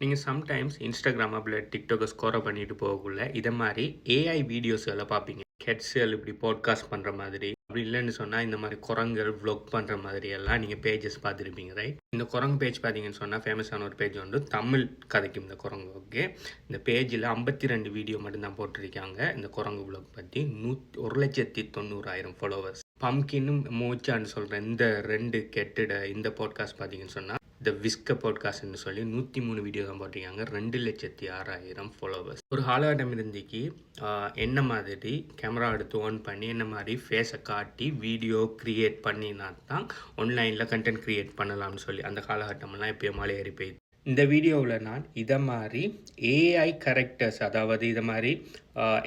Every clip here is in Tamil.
நீங்கள் சம்டைம்ஸ் இன்ஸ்டாகிராம் அப்படி டிக்டாக்கை ஸ்கோரை பண்ணிட்டு போகக்குள்ள இதை மாதிரி ஏஐ வீடியோஸ்களை பார்ப்பீங்க. ஹெட்ஸுகள் இப்படி பாட்காஸ்ட் பண்ணுற மாதிரி, அப்படி இல்லைன்னு சொன்னால் இந்த மாதிரி குரங்குகள் வ்ளாக் பண்ணுற மாதிரி எல்லாம் நீங்கள் பேஜஸ் பார்த்துருப்பீங்க, ரைட்? இந்த குரங்கு பேஜ் பார்த்தீங்கன்னு சொன்னால் ஃபேமஸான ஒரு பேஜ் வந்து தமிழ் கதைக்கும் இந்த குரங்கு. ஓகே, இந்த பேஜில் 52 வீடியோ மட்டும்தான் போட்டிருக்காங்க இந்த குரங்கு வ்ளாக் பற்றி. 1,90,000 ஃபாலோவர்ஸ். பம்கின்னும் மூச்சான்னு சொல்கிற இந்த 2 கெட்டிட இந்த பாட்காஸ்ட் பார்த்தீங்கன்னு சொன்னால் த விஸ்க பாட்காஸ்ட்னு சொல்லி 103 வீடியோ தான் போட்டிருக்காங்க. 2,06,000 ஃபாலோவர்ஸ். ஒரு காலகட்டம் இருந்துக்கு என்ன மாதிரி கேமரா எடுத்து ஆன் பண்ணி என்ன மாதிரி ஃபேஸை காட்டி வீடியோ க்ரியேட் பண்ணினா தான் ஆன்லைனில் கண்டென்ட் க்ரியேட் பண்ணலாம்னு சொல்லி அந்த காலகட்டமெல்லாம் எப்போயோ மலை ஏறி போயிடுது. இந்த வீடியோவில் நான் இதை மாதிரி ஏஐ கேரக்டர்ஸ், அதாவது இதை மாதிரி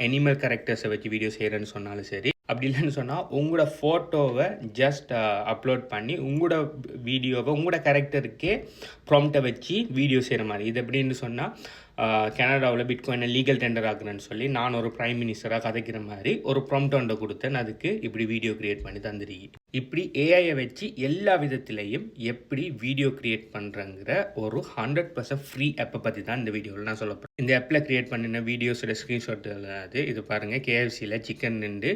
அனிமல் கேரக்டர்ஸை வச்சு வீடியோ செய்கிறேன்னு சொன்னாலும் சரி, அப்படி இல்லைன்னு சொன்னால் உங்களோட ஃபோட்டோவை ஜஸ்ட் அப்லோட் பண்ணி உங்களோட வீடியோவை உங்களோட கேரக்டருக்கே ப்ராம்ப்டை வச்சு வீடியோ செய்கிற மாதிரி. இது எப்படின்னு சொன்னால் கனடாவில் பிட்காயினை லீகல் டெண்டர் ஆகுறேன்னு சொல்லி நான் ஒரு பிரைம் மினிஸ்டராக கதைக்கிற மாதிரி ஒரு ப்ராம்ப்ட் ஒன்றை கொடுத்தேன். அதுக்கு இப்படி வீடியோ கிரியேட் பண்ணி தந்துருக்கி. இப்படி ஏஐயை வச்சு எல்லா விதத்திலையும் எப்படி வீடியோ கிரியேட் பண்ணுறங்கிற ஒரு 100% ஃப்ரீ ஆப்பை பற்றி தான் இந்த வீடியோவில் நான் சொல்ல போகிறேன். இந்த ஆப்பில் கிரியேட் பண்ணின வீடியோஸோட ஸ்க்ரீன்ஷாட் அது இது பாருங்கள். KFCயில் சிக்கன் நின்று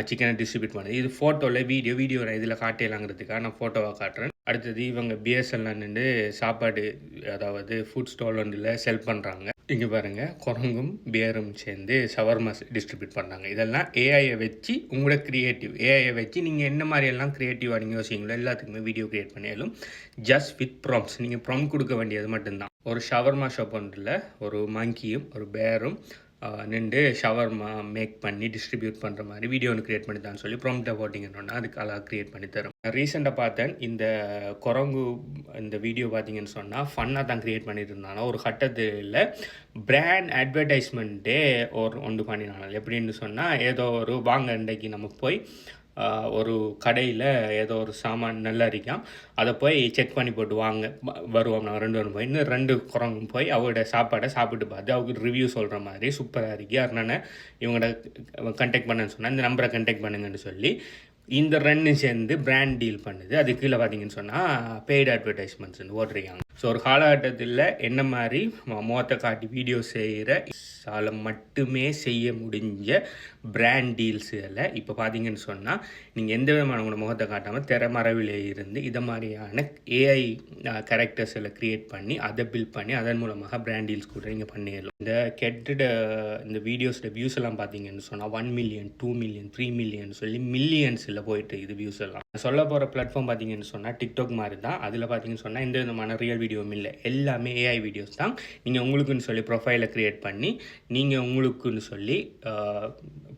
சிக்கனை டிஸ்ட்ரிபியூட் பண்ணுது. இது ஃபோட்டோவில் வீடியோ இதில் காட்டலாங்கிறதுக்காக நான் ஃபோட்டோவாக காட்டுறேன். அடுத்தது இவங்க பிஎஸ்எல்லாம் நின்று சாப்பாடு, அதாவது ஃபுட் ஸ்டால் ஒன்றில் செல் பண்ணுறாங்க. இங்கே பாருங்கள், குரங்கும் பியரும் சேர்ந்து ஷவர்மா டிஸ்ட்ரிபியூட் பண்ணுறாங்க. இதெல்லாம் ஏஐயை வச்சு உங்களோட ஏஐயை வச்சு நீங்கள் என்ன மாதிரியெல்லாம் க்ரியேட்டிவாக நீங்கள் யோசிங்களோ எல்லாத்துக்குமே வீடியோ க்ரியேட் பண்ணியாலும் ஜஸ்ட் வித் ப்ராம்ப்ட்ஸ். நீங்கள் ப்ராம்ப்ட் கொடுக்க வேண்டியது மட்டும்தான். ஒரு ஷவர்மா ஷாப் ஒன்றில் ஒரு மங்கியும் ஒரு பேரும் நின்று ஷவர்மா மேக் பண்ணி டிஸ்ட்ரிபியூட் பண்ணுற மாதிரி வீடியோ ஒன்று க்ரியேட் பண்ணி தான் சொல்லி ப்ராம்ப்டை போட்டிங்கன்னா அதுக்கு அழகாக க்ரியேட் பண்ணி தரும். ரீசெண்டாக பார்த்தேன் இந்த குரங்கு இந்த வீடியோ பார்த்தீங்கன்னு சொன்னால் ஃபன்னாக தான் க்ரியேட் பண்ணிட்டு இருந்தாலும் ஒரு கட்டத்தில் பிராண்ட் அட்வர்டைஸ்மெண்ட்டே ஒன்று பண்ணினாங்க. எப்படின்னு சொன்னால் ஏதோ ஒரு வாங்க இன்றைக்கு நம்ம போய் ஒரு கடையில் ஏதோ ஒரு சாமான் நல்லா இருக்கான், அதை போய் செக் பண்ணி போட்டு வாங்க வருவோம். நாங்கள் 2 பேரும் போய் இன்னும் 2 குரங்கும் போய் அவரோட சாப்பாடை சாப்பிட்டு பார்த்து அவருக்கு ரிவ்யூ சொல்கிற மாதிரி சூப்பராக இருக்கு, அதனால இவங்களோட கண்டெக்ட் பண்ணேன்னு சொன்னால் இந்த நம்பரை கண்டெக்ட் பண்ணுங்கன்னு சொல்லி இந்த 2 சேர்ந்து பிராண்ட் டீல் பண்ணுது. அது கீழே பார்த்தீங்கன்னு சொன்னால் பெய்டு அட்வர்டைஸ்மெண்ட்ஸ் ஓட்டுருக்காங்க. ஸோ ஒரு காலகட்டத்தில் என்ன மாதிரி முகத்தை காட்டி வீடியோ செய்கிற சால மட்டுமே செய்ய முடிஞ்ச பிராண்ட் டீல்ஸுகளை இப்போ பார்த்தீங்கன்னு சொன்னால் நீங்கள் எந்த விதமான உங்களோட முகத்தை காட்டாமல் திறமறைவில் இருந்து இதை மாதிரியான ஏஐ கேரக்டர்ஸில் க்ரியேட் பண்ணி அதை பில்ட் பண்ணி அதன் மூலமாக பிராண்ட் டீல்ஸ் கூட நீங்கள் பண்ணிடலாம். இந்த வீடியோஸோட வியூஸ் எல்லாம் பார்த்தீங்கன்னு சொன்னால் 1 மில்லியன் 2 மில்லியன் 3 மில்லியன் சொல்லி மில்லியன்ஸில் போயிட்டு இது வியூஸ் எல்லாம். சொல்ல போகிற பிளாட்ஃபார்ம் பார்த்தீங்கன்னு சொன்னால் டிக்டாக் மாதிரி தான். அதில் பார்த்தீங்கன்னு சொன்னால் எந்த விதமான ரியல் வீடியோவும் இல்லை, எல்லாமே ஏஐ வீடியோஸ் தான். நீங்கள் உங்களுக்குன்னு சொல்லி ப்ரொஃபைலை க்ரியேட் பண்ணி நீங்கள் உங்களுக்குன்னு சொல்லி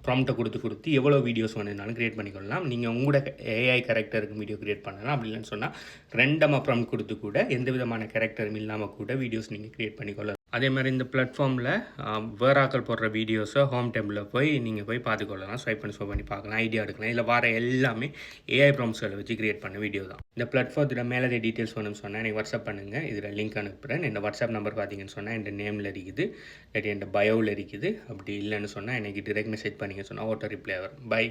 ப்ராம்ப்டை கொடுத்து எவ்வளோ வீடியோஸ் வேணுனாலும் க்ரியேட் பண்ணிக்கொள்ளலாம். நீங்கள் உங்களோட ஏஐ கேரக்டருக்கு வீடியோ க்ரியேட் பண்ணலாம். அப்படி இல்லைன்னு சொன்னால் ரெண்டமாக ப்ராம்ப்ட் கொடுத்து கூட எந்த விதமான கேரக்டரும் இல்லாமல் கூட வீடியோஸ் நீங்கள் க்ரியேட் பண்ணிக்கொள்ளலாம். அதே மாதிரி இந்த பிளாட்ஃபார்மில் வேறாக்கள் போடுற வீடியோஸை ஹோம் டேபிளில் போய் நீங்கள் போய் பார்த்துக்கொள்ளலாம். ஸ்வைப் பண்ணி பார்க்கலாம், ஐடியா எடுக்கலாம். இதில் வர எல்லாமே ஏஐ ப்ராம்ப்ட்ஸை வச்சு க்ரியேட் பண்ண வீடியோ தான். இந்த பிளாட்ஃபார்த்தில் மேலே டீட்டெயில்ஸ் வேணும்னு சொன்னால் எனக்கு வாட்ஸ்அப் பண்ணுங்கள். இதில் லிங்க் அனுப்புகிறேன். இந்த வாட்ஸ்அப் நம்பர் பார்த்தீங்கன்னு சொன்னால் என் நேமில் இருக்குது, இல்லாட்டி என் பயோவில் இருக்குது. அப்படி இல்லைன்னு சொன்னால் எனக்கு டிரெக்ட் மெசேஜ் பண்ணிங்க சொன்னால் ஆட்டோ ரிப்ளை வரும். பை.